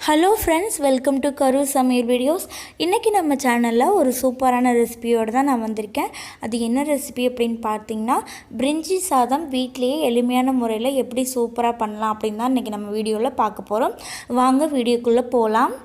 Hello friends, welcome to கரு சமையல் videos. இன்றைக்கி நம்ம சேனலில் ஒரு சூப்பரான ரெசிபியோடு தான் நான் வந்திருக்கேன். அது என்ன ரெசிபி அப்படின்னு பார்த்தீங்கன்னா, பிரிஞ்சி சாதம் வீட்டிலேயே எளிமையான முறையில் எப்படி சூப்பராக பண்ணலாம் அப்படின்னு தான் இன்றைக்கி நம்ம வீடியோவில் பார்க்க போகிறோம். வாங்க வீடியோக்குள்ளே போகலாம்.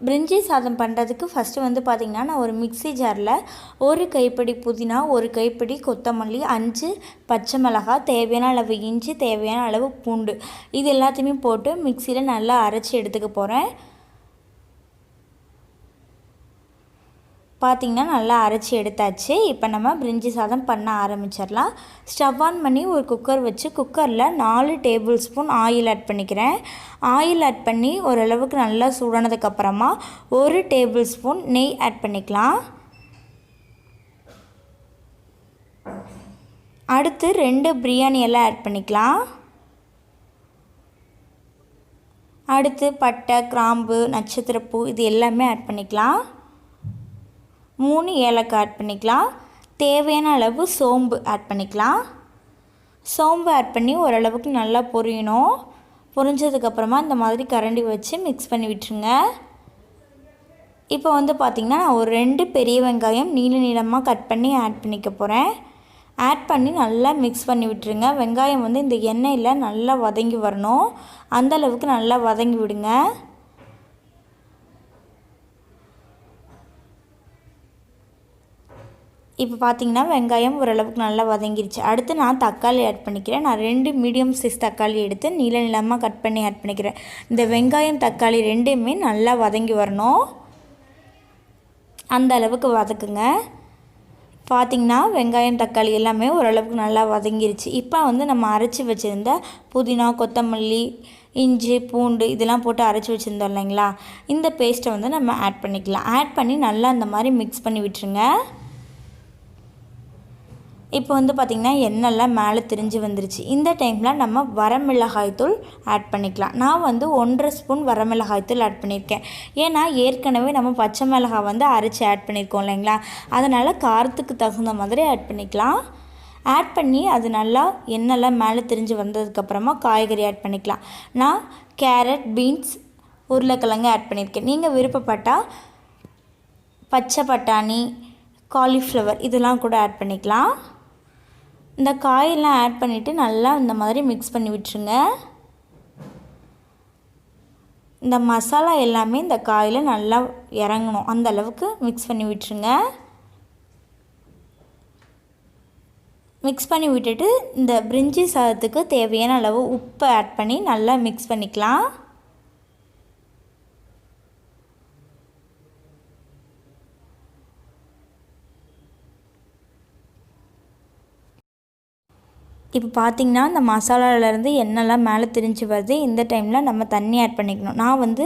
பிரிஞ்சி சாதம் பண்ணுறதுக்கு ஃபஸ்ட்டு வந்து பார்த்திங்கன்னா, நான் ஒரு மிக்ஸி ஜாரில் ஒரு கைப்பிடி புதினா, ஒரு கைப்பிடி கொத்தமல்லி, 5 பச்சை மிளகாய், தேவையான அளவு இஞ்சி, தேவையான அளவு பூண்டு, இது எல்லாத்தையுமே போட்டு மிக்சியில் நல்லா அரைச்சி எடுத்துக்க போகிறேன். பார்த்திங்கன்னா நல்லா அரைச்சி எடுத்தாச்சு. இப்போ நம்ம பிரிஞ்சி சாதம் பண்ண ஆரம்பிச்சிடலாம். ஸ்டவ் ஆன் பண்ணி ஒரு குக்கர் வச்சு குக்கரில் 4 டேபிள் ஸ்பூன் ஆயில் ஆட் பண்ணிக்கிறேன். ஆயில் ஆட் பண்ணி ஓரளவுக்கு நல்லா சூடானதுக்கப்புறமா 1 டேபிள் ஸ்பூன் நெய் ஆட் பண்ணிக்கலாம். அடுத்து 2 பிரியாணி எல்லாம் ஆட் பண்ணிக்கலாம். அடுத்து பட்டை, கிராம்பு, நட்சத்திரப்பூ இது எல்லாமே ஆட் பண்ணிக்கலாம். 3 ஏலக்காய் ஆட் பண்ணிக்கலாம். தேவையான அளவு சோம்பு ஆட் பண்ணிக்கலாம். சோம்பு ஆட் பண்ணி ஓரளவுக்கு நல்லா பொரியணும். பொரிஞ்சதுக்கப்புறமா இந்த மாதிரி கரண்டி வச்சு மிக்ஸ் பண்ணி விட்டுருங்க. இப்போ வந்து பார்த்திங்கன்னா, நான் ஒரு 2 பெரிய வெங்காயம் நீளமாக கட் பண்ணி ஆட் பண்ணிக்க போகிறேன். ஆட் பண்ணி நல்லா மிக்ஸ் பண்ணி விட்டுருங்க. வெங்காயம் வந்து இந்த எண்ணெயில் நல்லா வதங்கி வரணும். அந்தளவுக்கு நல்லா வதங்கி விடுங்க. இப்போ பார்த்திங்கன்னா வெங்காயம் ஓரளவுக்கு நல்லா வதங்கிருச்சு. அடுத்து நான் தக்காளி ஆட் பண்ணிக்கிறேன். நான் 2 மீடியம் சைஸ் தக்காளி எடுத்து நீளமாக கட் பண்ணி ஆட் பண்ணிக்கிறேன். இந்த வெங்காயம் தக்காளி ரெண்டுமே நல்லா வதங்கி வரணும். அந்த அளவுக்கு வதக்குங்க. பார்த்திங்கன்னா வெங்காயம் தக்காளி எல்லாமே ஓரளவுக்கு நல்லா வதங்கிருச்சு. இப்போ வந்து நம்ம அரைச்சி வச்சுருந்த புதினா, கொத்தமல்லி, இஞ்சி, பூண்டு இதெல்லாம் போட்டு அரைச்சி வச்சுருந்தோம் இல்லைங்களா, இந்த பேஸ்ட்டை வந்து நம்ம ஆட் பண்ணிக்கலாம். ஆட் பண்ணி நல்லா இந்த மாதிரி மிக்ஸ் பண்ணி விட்டுருங்க. இப்போ வந்து பார்த்திங்கன்னா எண்ணெய்லாம் மேலே திரிஞ்சு வந்துருச்சு. இந்த டைமில் நம்ம வரமிளகாய்த்தூள் ஆட் பண்ணிக்கலாம். நான் வந்து 1.5 ஸ்பூன் வரமிளகாய்த்தூள் ஆட் பண்ணியிருக்கேன். ஏன்னா ஏற்கனவே நம்ம பச்சை மிளகாய் வந்து அரைச்சி ஆட் பண்ணியிருக்கோம் இல்லைங்களா, அதனால் காரத்துக்கு தகுந்த மாதிரி ஆட் பண்ணிக்கலாம். ஆட் பண்ணி அது நல்லா எண்ணெய்லாம் மேலே திரிஞ்சு வந்ததுக்கப்புறமா காய்கறி ஆட் பண்ணிக்கலாம். நான் கேரட், பீன்ஸ், உருளைக்கிழங்கு ஆட் பண்ணியிருக்கேன். நீங்கள் விருப்பப்பட்டால் பச்சை பட்டாணி, காலிஃப்ளவர் இதெல்லாம் கூட ஆட் பண்ணிக்கலாம். இந்த காயெல்லாம் ஆட் பண்ணிவிட்டு நல்லா இந்த மாதிரி மிக்ஸ் பண்ணி விட்டுருங்க. இந்த மசாலா எல்லாமே இந்த காயில் நல்லா இறங்கணும், அந்த அளவுக்கு மிக்ஸ் பண்ணி விட்டுருங்க. மிக்ஸ் பண்ணி விட்டுட்டு இந்த பிரிஞ்சி சாதத்துக்கு தேவையான அளவு உப்பு ஆட் பண்ணி நல்லா மிக்ஸ் பண்ணிக்கலாம். இப்போ பார்த்திங்கன்னா இந்த மசாலாவிலேருந்து எண்ணெய்லாம் மேலே திரிஞ்சு வருது. இந்த டைமில் நம்ம தண்ணி ஆட் பண்ணிக்கணும். நான் வந்து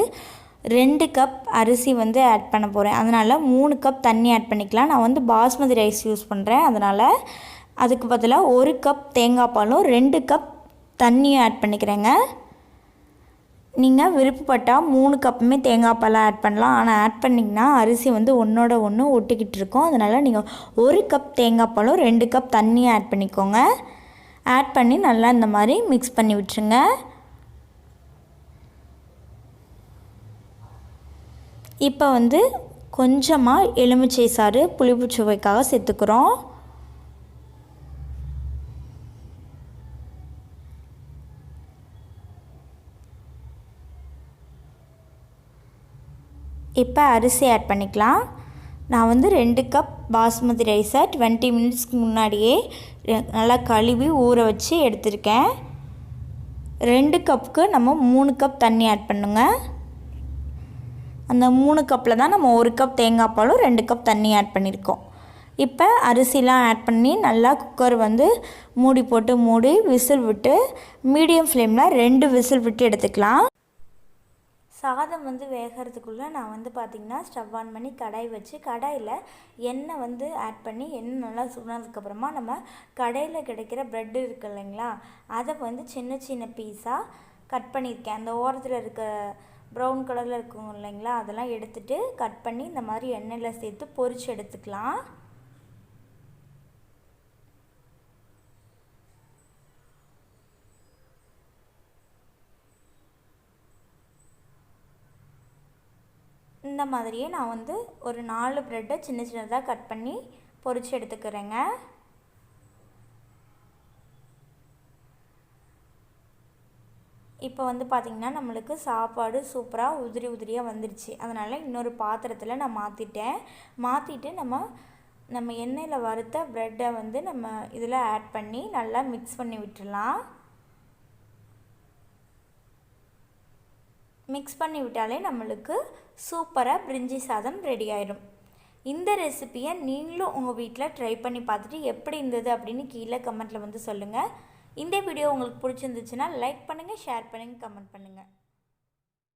2 கப் அரிசி வந்து ஆட் பண்ண போகிறேன். அதனால் 3 கப் தண்ணி ஆட் பண்ணிக்கலாம். நான் வந்து பாஸ்மதி ரைஸ் யூஸ் பண்ணுறேன். அதனால் அதுக்கு பதிலாக 1 கப் தேங்காய் பாலும் 2 கப் தண்ணியும் ஆட் பண்ணிக்கிறேங்க. நீங்கள் விருப்பப்பட்டால் 3 கப்புமே தேங்காய் பாலாக ஆட் பண்ணலாம். ஆனால் ஆட் பண்ணிங்கன்னா அரிசி வந்து ஒன்றோட ஒன்று ஒட்டிக்கிட்டு இருக்கும். அதனால் நீங்கள் 1 கப் தேங்காய் பாலும் 2 கப் தண்ணியும் ஆட் பண்ணிக்கோங்க. ஆட் பண்ணி நல்லா இந்த மாதிரி மிக்ஸ் பண்ணி விட்டுருங்க. இப்போ வந்து கொஞ்சமாக எலுமிச்சை சாறு புளிப்பு சுவைக்காக சேர்த்துக்கிறோம். இப்போ அரிசி ஆட் பண்ணிக்கலாம். நான் வந்து 2 கப் பாஸ்மதி ரைஸை 20 மினிட்ஸ்க்கு முன்னாடியே நல்லா கழுவி ஊற வச்சு எடுத்திருக்கேன். 2 கப்புக்கு நம்ம 3 கப் தண்ணி ஆட் பண்ணுங்க. அந்த 3 கப்பில் தான் நம்ம 1 கப் தேங்காய் பாலும் 2 கப் தண்ணி ஆட் பண்ணியிருக்கோம். இப்போ அரிசிலாம் ஆட் பண்ணி நல்லா குக்கர் வந்து மூடி விசில் விட்டு மீடியம் ஃப்ளேமில் 2 விசில் விட்டு எடுத்துக்கலாம். சாதம் வந்து வேகிறதுக்குள்ளே நான் வந்து பார்த்திங்கன்னா ஸ்டவ் ஆன் பண்ணி கடாய் வச்சு கடாயில் எண்ணெய் வந்து ஆட் பண்ணி எண்ணெய் நல்லா சூடானதுக்கப்புறமா நம்ம கடையில் கிடைக்கிற ப்ரெட் இருக்குது இல்லைங்களா, அதை வந்து சின்ன சின்ன பீஸாக கட் பண்ணியிருக்கேன். அந்த ஓரத்தில் இருக்க ப்ரௌன் கலரில் இருக்கும் இல்லைங்களா, அதெல்லாம் எடுத்துகிட்டு கட் பண்ணி இந்த மாதிரி எண்ணெயில் சேர்த்து பொரித்து எடுத்துக்கலாம். இந்த மாதிரியே நான் வந்து ஒரு 4 ப்ரெட்டை சின்ன சின்னதாக கட் பண்ணி பொரிச்சு எடுத்துக்கிறேங்க. இப்போ வந்து பார்த்திங்கன்னா நம்மளுக்கு சாப்பாடு சூப்பராக உதிரி உதிரியாக வந்துடுச்சு. அதனால் இன்னொரு பாத்திரத்தில் நான் மாற்றிட்டு நம்ம எண்ணெயில் வறுத்த ப்ரெட்டை வந்து நம்ம இதில் ஆட் பண்ணி நல்லா மிக்ஸ் பண்ணி விட்டுடலாம். மிக்ஸ் பண்ணி விட்டாலே நம்மளுக்கு சூப்பராக பிரிஞ்சி சாதம் ரெடி ஆயிடும். இந்த ரெசிப்பியை நீங்களும் உங்கள் வீட்டில் ட்ரை பண்ணி பார்த்துட்டு எப்படி இருந்தது அப்படின்னு கீழே கமெண்ட்டில் வந்து சொல்லுங்கள். இந்த வீடியோ உங்களுக்கு பிடிச்சிருந்துச்சுன்னா லைக் பண்ணுங்கள், ஷேர் பண்ணுங்கள், கமெண்ட் பண்ணுங்கள்.